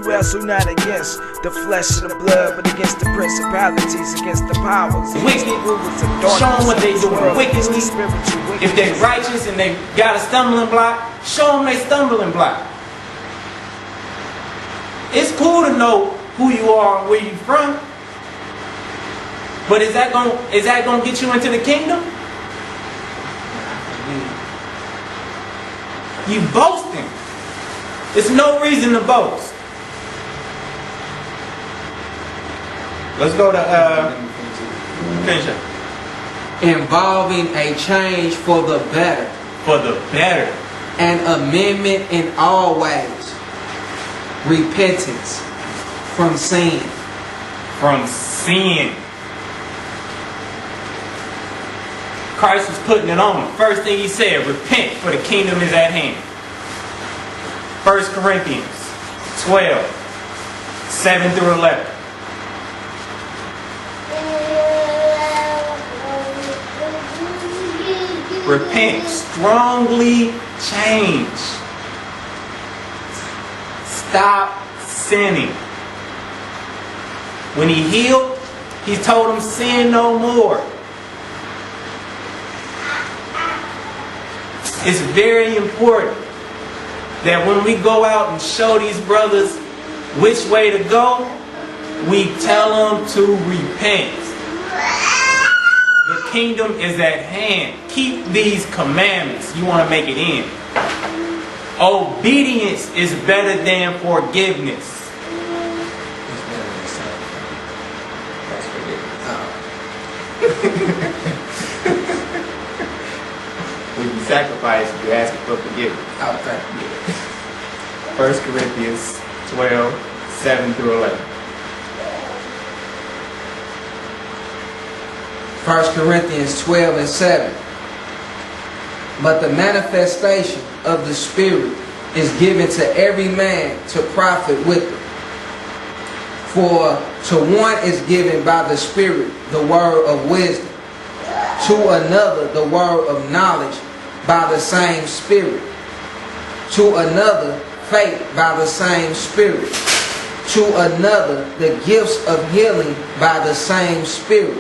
we wrestle not against the flesh and the blood, but against the principalities, against the powers, wicked. Show them what they doing wickedly. If they're righteous and they got a stumbling block, show them they stumbling block. It's cool to know who you are and where you from, but is that gonna get you into the kingdom? You boasting. There's no reason to boast. Let's go to finish up. Involving a change for the better. For the better. An amendment in all ways. Repentance from sin. From sin. Christ was putting it on them. First thing he said, repent, for the kingdom is at hand. 1 Corinthians 12, 7 through 11. Repent, strongly change. Stop sinning. When he healed, he told them, sin no more. It's very important that when we go out and show these brothers which way to go, we tell them to repent. The kingdom is at hand. Keep these commandments. You want to make it in. Obedience is better than forgiveness. When you sacrifice, you ask for forgiveness. Okay. 1 Corinthians 12, 7 through 11. 1 Corinthians 12 and 7. But the manifestation of the Spirit is given to every man to profit with it. For to one is given by the Spirit the word of wisdom, to another the word of knowledge by the same Spirit, to another faith by the same Spirit, to another the gifts of healing by the same Spirit,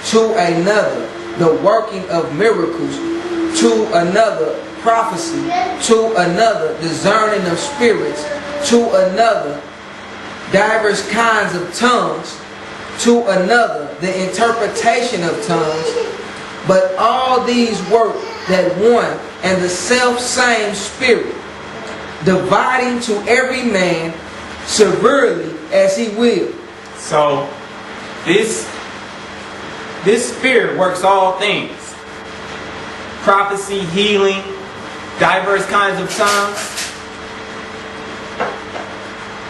to another the working of miracles, to another prophecy, to another discerning of spirits, to another divers kinds of tongues, to another the interpretation of tongues. But all these work that one and the self same Spirit, dividing to every man severely as he will. So this Spirit works all things. Prophecy, healing, diverse kinds of tongues.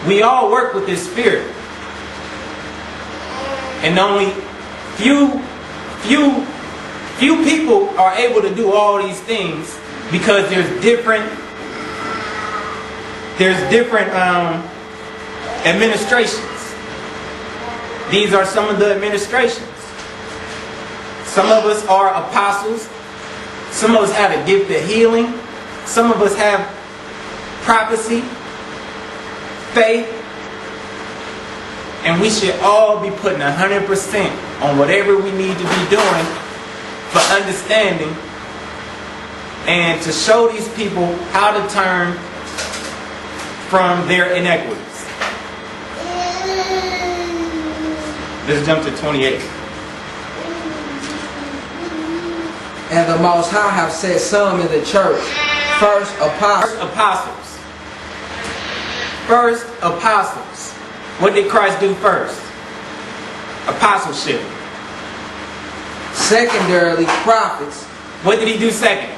We all work with this Spirit. And only few people are able to do all these things because there's different administrations. These are some of the administrations. Some of us are apostles. Some of us have a gift of healing. Some of us have prophecy, faith. And we should all be putting 100% on whatever we need to be doing for understanding and to show these people how to turn from their inequities. Let's jump to 28. And the Most High have set some in the church. First apostles. First apostles. What did Christ do first? Apostleship. Secondarily, prophets. What did he do second?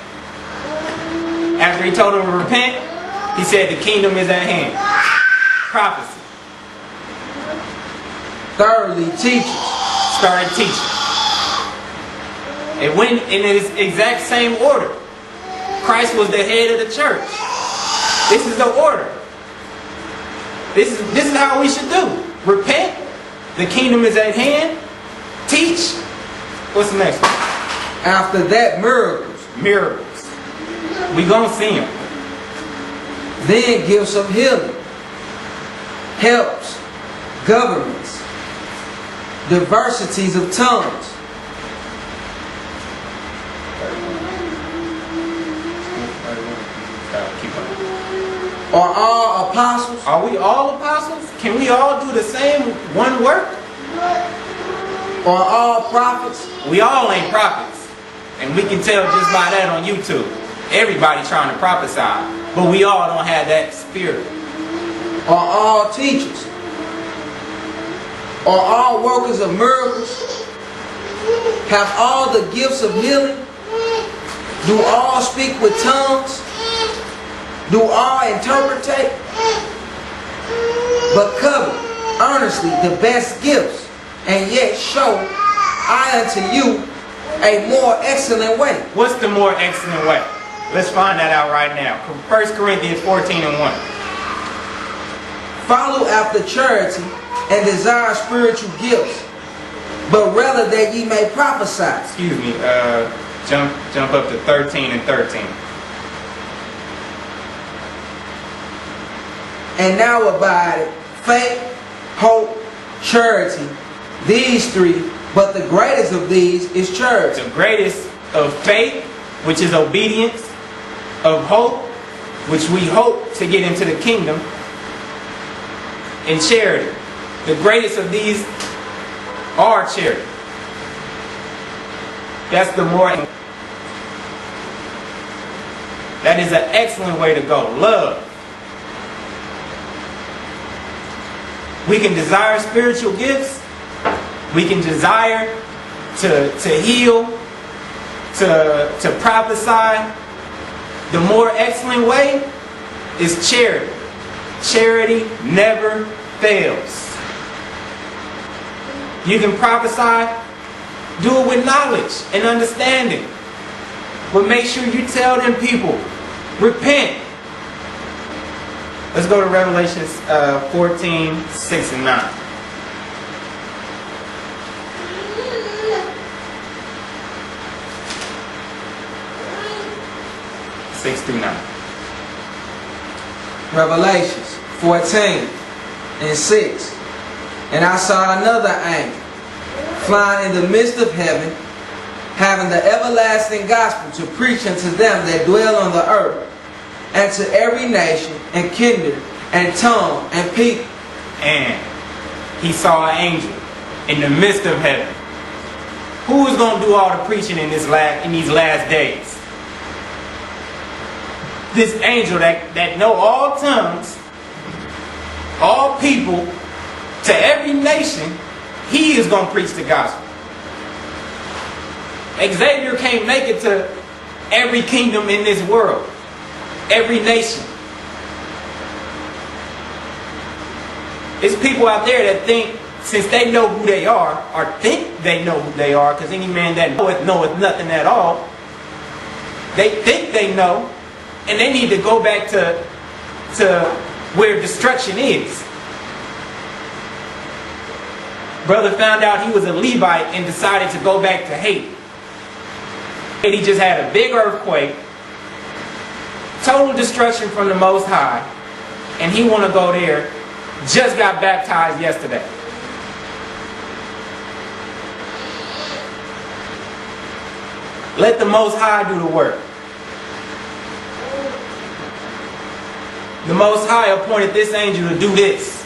After he told them to repent, he said the kingdom is at hand. Prophecy. Thirdly, teachers. Started teaching. It went in its exact same order. Christ was the head of the church. This is the order. This is how we should do. Repent. The kingdom is at hand. Teach. What's the next one? After that, miracles. Miracles. We gonna see them. Then gifts of healing. helps, governments, diversities of tongues. Are all apostles? Are we all apostles? Can we all do the same one work? Are all prophets? We all ain't prophets. And we can tell just by that on YouTube. Everybody trying to prophesy. But we all don't have that spirit. Are all teachers? Are all workers of miracles? Have all the gifts of healing? Do all speak with tongues? Do all interpretate? But covet earnestly the best gifts, and yet show I unto you a more excellent way. What's the more excellent way? Let's find that out right now. 1 Corinthians 14:1. Follow after charity and desire spiritual gifts, but rather that ye may prophesy. Excuse me, jump up to 13:13. And now abide faith, hope, charity, these three, but the greatest of these is charity. The greatest of faith, which is obedience, of hope, which we hope to get into the kingdom, and charity. The greatest of these are charity. That's the more. That is an excellent way to go. Love. We can desire spiritual gifts. We can desire to heal, to prophesy. The more excellent way is charity. Charity never fails. You can prophesy, do it with knowledge and understanding. But make sure you tell them people, repent. Let's go to Revelations 14:6-9. Six through 9. Revelations 14:6. And I saw another angel flying in the midst of heaven, having the everlasting gospel to preach unto them that dwell on the earth, and to every nation and kindred and tongue and people. And he saw an angel in the midst of heaven. Who is going to do all the preaching in these last days? This angel that know all tongues, all people, to every nation, he is going to preach the gospel. Xavier can't make it to every kingdom in this world, every nation. It's people out there that think, since they know who they are, or think they know who they are, because any man that knoweth nothing at all, they think they know, and they need to go back to where destruction is. Brother found out he was a Levite and decided to go back to Haiti. Haiti just had a big earthquake, total destruction from the Most High, and he want to go there. Just got baptized yesterday. Let the Most High do the work. The Most High appointed this angel to do this.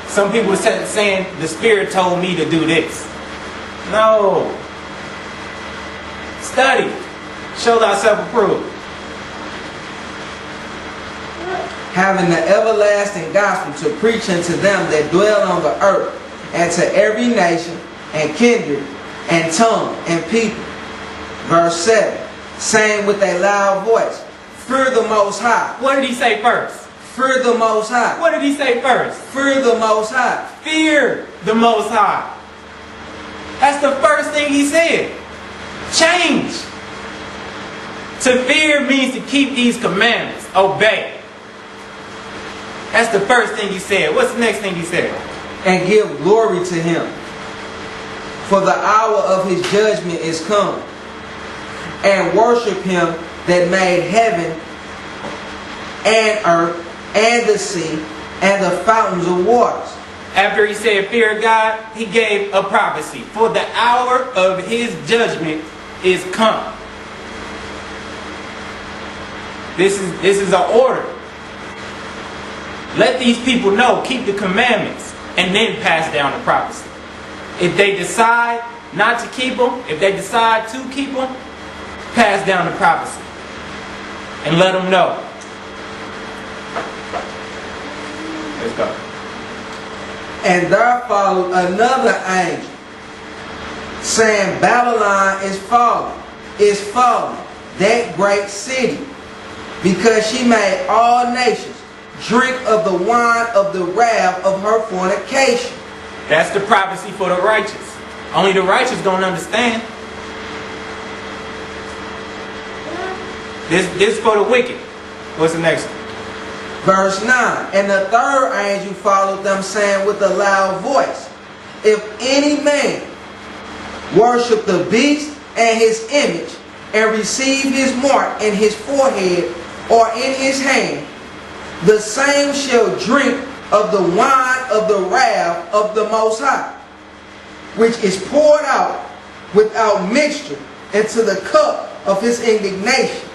Some people saying the Spirit told me to do this. No. Study. Show thyself approved. Having the everlasting gospel to preach unto them that dwell on the earth, and to every nation and kindred and tongue and people. Verse 7. Saying with a loud voice, fear the Most High. What did he say first? Fear the Most High. What did he say first? Fear the Most High. Fear the Most High. That's the first thing he said. Change. To fear means to keep these commandments. Obey. That's the first thing he said. What's the next thing he said? And give glory to him. For the hour of his judgment is come. And worship him that made heaven and earth and the sea, and the fountains of waters. After he said, fear God, he gave a prophecy. For the hour of his judgment is come. This is an order. Let these people know, keep the commandments, and then pass down the prophecy. If they decide not to keep them, if they decide to keep them, pass down the prophecy. And let them know. Let's go. And there followed another angel, saying, Babylon is fallen, that great city, because she made all nations drink of the wine of the wrath of her fornication. That's the prophecy for the righteous. Only the righteous don't understand. This for the wicked. What's the next one? Verse 9. And the third angel followed them, saying with a loud voice, if any man worship the beast and his image, and receive his mark in his forehead or in his hand, the same shall drink of the wine of the wrath of the Most High, which is poured out without mixture into the cup of his indignation.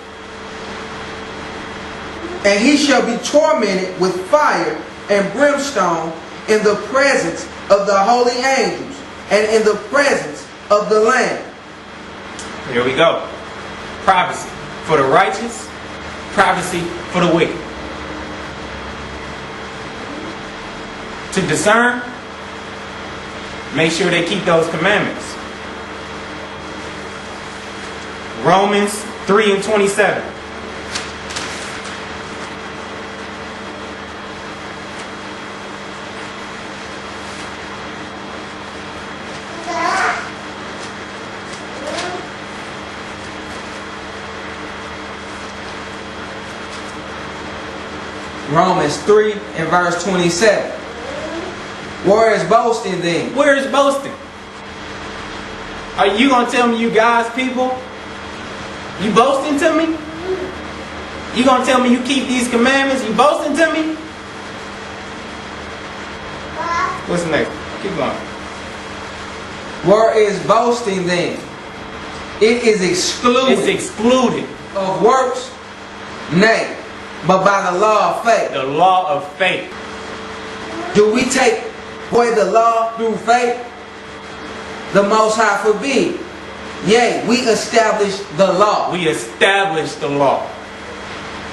And he shall be tormented with fire and brimstone in the presence of the holy angels and in the presence of the Lamb. Here we go. Prophecy for the righteous, prophecy for the wicked. To discern, make sure they keep those commandments. Romans 3:27. Romans 3 and verse 27. Where is boasting then? Where is boasting? Are you going to tell me you God's people? You boasting to me? You going to tell me you keep these commandments? You boasting to me? What's next? Keep going. Where is boasting then? It is excluded. It's excluded. Of works? Nay, but by the law of faith. The law of faith. Do we take away the law through faith? The Most High forbid. Yea, we establish the law. We establish the law.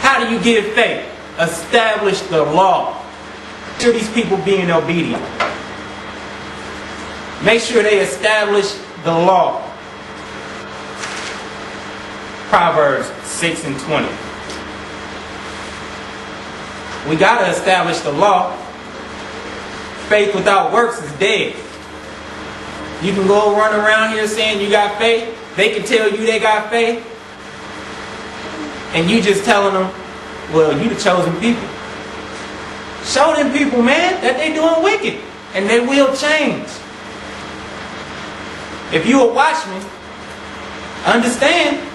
How do you give faith? Establish the law. Make sure these people being obedient. Make sure they establish the law. Proverbs 6 and 20. We got to establish the law. Faith without works is dead. You can go run around here saying you got faith. They can tell you they got faith. And you just telling them, well, you the chosen people. Show them people, man, that they doing wicked. And they will change. If you a watchman, understand.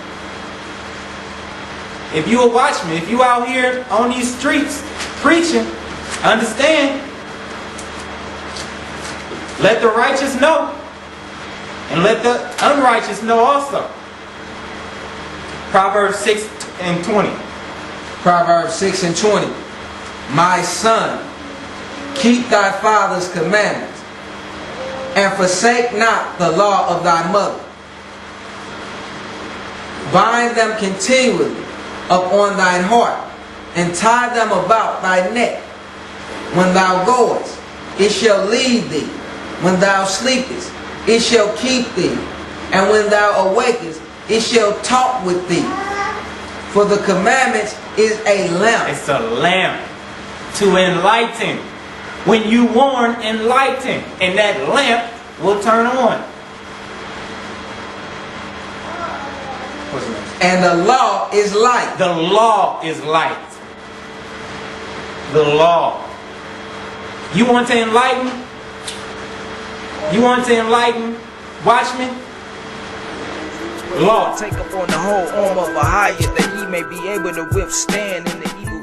If you a watchman, if you out here on these streets preaching, understand. Let the righteous know. And let the unrighteous know also. Proverbs 6 and 20. Proverbs 6 and 20. My son, keep thy father's commandments, and forsake not the law of thy mother. Bind them continually upon thine heart, and tie them about thy neck. When thou goest, it shall lead thee. When thou sleepest, it shall keep thee. And when thou awakest, it shall talk with thee. For the commandments is a lamp. It's a lamp to enlighten. When you warn, enlighten. And that lamp will turn on. What's next? And the law is light. The law is light. The law. You want to enlighten? You want to enlighten Watchmen? Law. Take up on the whole arm of a higher, that he may be able to withstand in the evil